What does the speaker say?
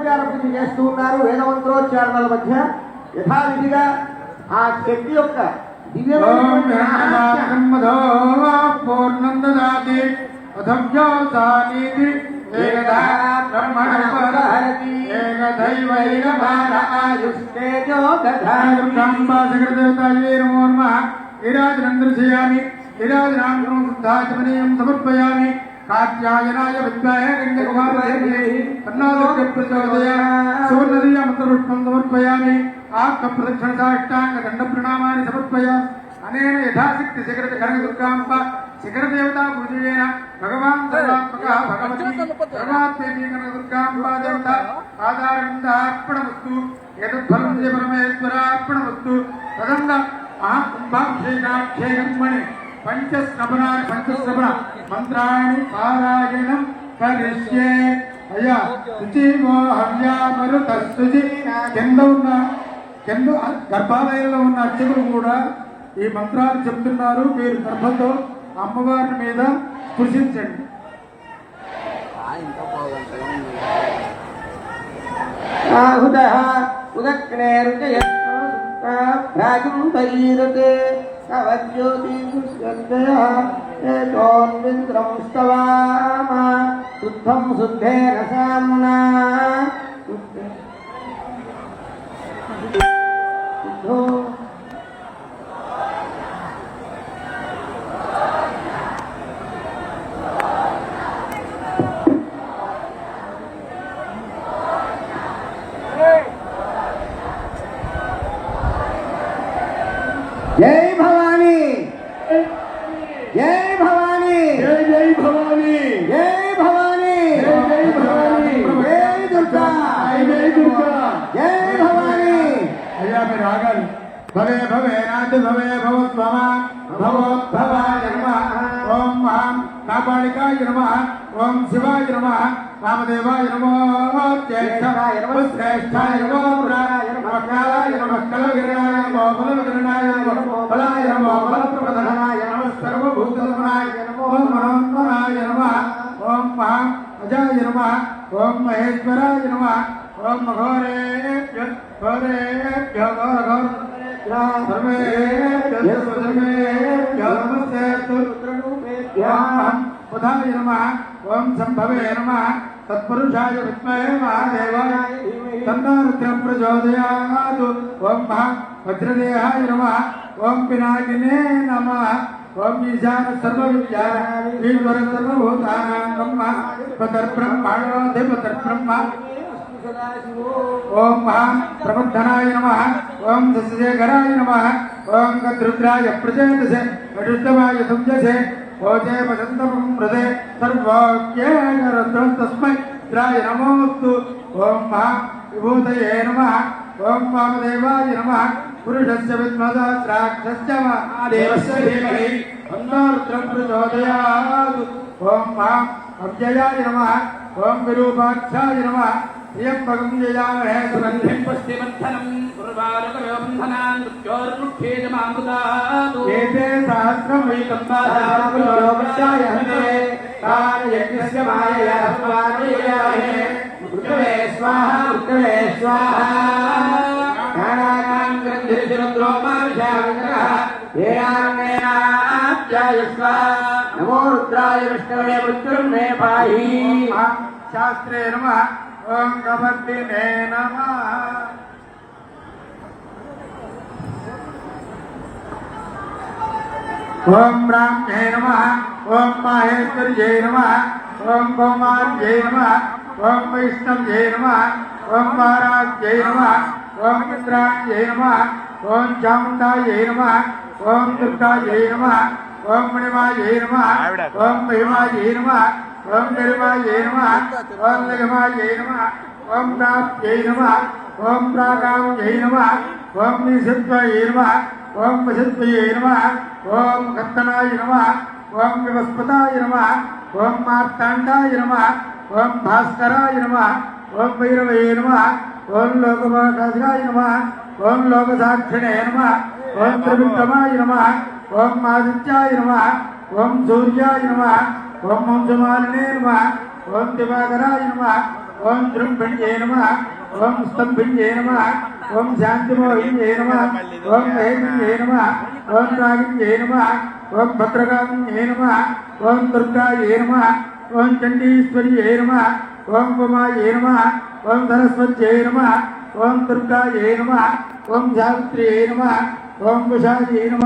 వేదోపచార పూజ చేస్తూ ఉన్నారు. వేదమంత్రోచ్చారణల మధ్య యథావిధిగా ఆ శక్తి యొక్క పూర్ణందదాతి అధవ్యోసానీతి ఏకదా బ్రహ్మణపరహరతి ఏకదైవైరమారాయుస్తేజో దధాయుర్గంబాసకృదేవతాయే నమో నమః. నీరాజనందర్శయామి. నీరాజనాంతరం శుద్ధాచమనీయం సమర్పయామి. కాత్యాయనాయ విద్మహే గంగకుమారధేమహి తన్నో ప్రచోదయాత్. సువర్ణదీయ మంత్రపుష్పం సమర్పయామి. ఆత్మప్రదక్షిణ సాష్టాంగ దండ ప్రణామాన్ని సమర్పయామి. అనేన యథాశక్తి శిఖర కనకదుర్గాంబ శిఖరదేవతా పూజయేన భగవాన్ సర్వాత్మక భగవతి సర్వాత్మేతి కనకదుర్గాంబా దేవత ఆధారవిందార్పణమస్తు. ఏతద్ఫలం జయ పరమేశ్వరార్పణమస్తు. తదంగ మహాకుంభాభిషేకాభిషేకర్మణి పంచశ్రవణ మంత్రాన్ని పారాయణం కరిష్యే. అయ్యా శుచివో హవ్యామరుత శుచి. కింద గర్భాలయంలో ఉన్న అర్చకులు కూడా ఈ మంత్రాలు చెప్తున్నారు. మీరు గర్భంతో అమ్మవారి మీద స్పృశించండి. శుద్ధం శుద్ధేన సామ్నా జై భవానీ జై భవానీ జై జై భవానీ జై భవానీ జై జై భవానీ జై దుర్గా జై దుర్గా జై భవానీ. అయ్యా మీరు ఆగాలి. భవే భవే నాటి భవే భవత్వమ భవోద్భవాయ నమః. ఓం మహాం కాపాళికాయ నమః. ఓం శివాయ నమః. వామదేవాయ నమో జ్యేష్ఠాయ నమః. శ్రేష్ఠాయ నమో పురాయ నమః. కాలాయ నమః. కలవిరణాయ నమః. బలవిరణాయ నమః. బలాయ నమః. బలప్రదనాయ నమః. సర్వభూతనాయ నమః. మనోన్మనాయ నమః. ఓం మహాం అజాయ నమః. ఓం మహేశ్వరాయ నమః. ఓం ఘోరేభ్య ఘోరేభ్య ఘోర బుధాయ నమః. ఓం సంభవే నమః. తత్పురుషాయ విద్మహే మహాదేవాయ తన్నో రుద్రం ప్రచోదయాత్. ఓం వజ్రదేహాయ నమః. ఓం పినాకినే నమః. ఓం ఈశాన సర్వవిద్యాధీశ్వర సర్వభూతానాం బ్రహ్మ పతర్బ్రహ్మాణోధిపతర్బ్రహ్మ. ఓం ప్రబుద్ధనాయ నమః. ఓం శశిశేఖరాయ నమః. ఓం గద్రుద్రాయ ప్రచేతసే వటుష్టవాయ సంజసే ఓజే వసంతమం హృదే సర్వోక్యేకరుద్రస్తస్మై రుద్రాయ నమోస్తు. ఓం విభూతయే నమః. ఓం వామదేవాయ నమః. పురుషస్య విద్మదాత్రాక్షస్య దేవస్య ధీమహి తన్నో రుద్రం ప్రచోదయాత్. ఓం అవ్యయాయ నమః. ఓం విరూపాక్షాయ నమః. త్ర్యంబకం యజామహే సుగంధిం పుష్టివర్ధనం ఉర్వారుకయోబంధనాన్ మృత్యోర్ముక్షేజమామృతాత్. ఏతే సహస్రమైకంబాధారకులోకస్యాయ హంతే తాన్ యజ్ఞస్య మాయయా స్వామియాహే. మృత్యవే స్వాహా మృత్యవే స్వాహా. జ్ఞానానాం గ్రంథిరుద్రో మావిషావికః ఏనాన్నేనాప్యాయస్వ. నమో రుద్రాయ విష్ణవే మృత్యుర్మే పాహి. శాస్త్రే నమః. ఓం కవర్తినే నమః. ఓం బ్రాహ్మణే నమః. ఓం మాహేశ్వర్యై నమః. ఓం కౌమార్యై నమః. ఓం వైష్ణవ్యై నమః. ఓం వారాజ్యై నమః. ఓం ఇంద్రాజ్యై నమః. ఓం చాముండాయై నమః. ఓం దుర్గాయై నమః. ఓం మణిమాయై నమః. ఓం మహిమాయై నమః. ఓం గరిమాయై నమః. ఓం నిగమాయై నమః. ఓం ప్రాప్త్యై నమః. ఓం ప్రాకామ్యై నమః. ఓం నిషిత్వయై నమః. ఓం వశిత్వయై నమః. ఓం కర్తనాయ నమః. ఓం వివస్పతాయ నమః. ఓం మార్తాండాయ నమః. ఓం భాస్కరాయ నమః. ఓం భైరవయే నమః. ఓం లోకమాకాశాయ నమః. ఓం లోకసాక్షిణే నమః. ఓం త్రివిక్రమాయ నమః. ఓం ఆదిత్యాయ నమః. ఓం సూర్యాయ నమః. ఓం వంశమాలినే నమః. ఓం దివాకరాయ నమః. ओम त्रिंभिण्ये नमः ओम स्तंभिण्ये नमः ओम शांतिमोहिन्ये नमः ओम महेन्द्रिये नमः ओम नागिन्ये नमः ओम भद्रकालिन्ये नमः ओम दुर्गाये नमः ओम चंडीश्वर्ये नमः ओम उमाये नमः ओम सरस्वत्यै नमः ओम दुर्गाये नमः ओम सावित्र्यै नमः ओम कुशाये नमः।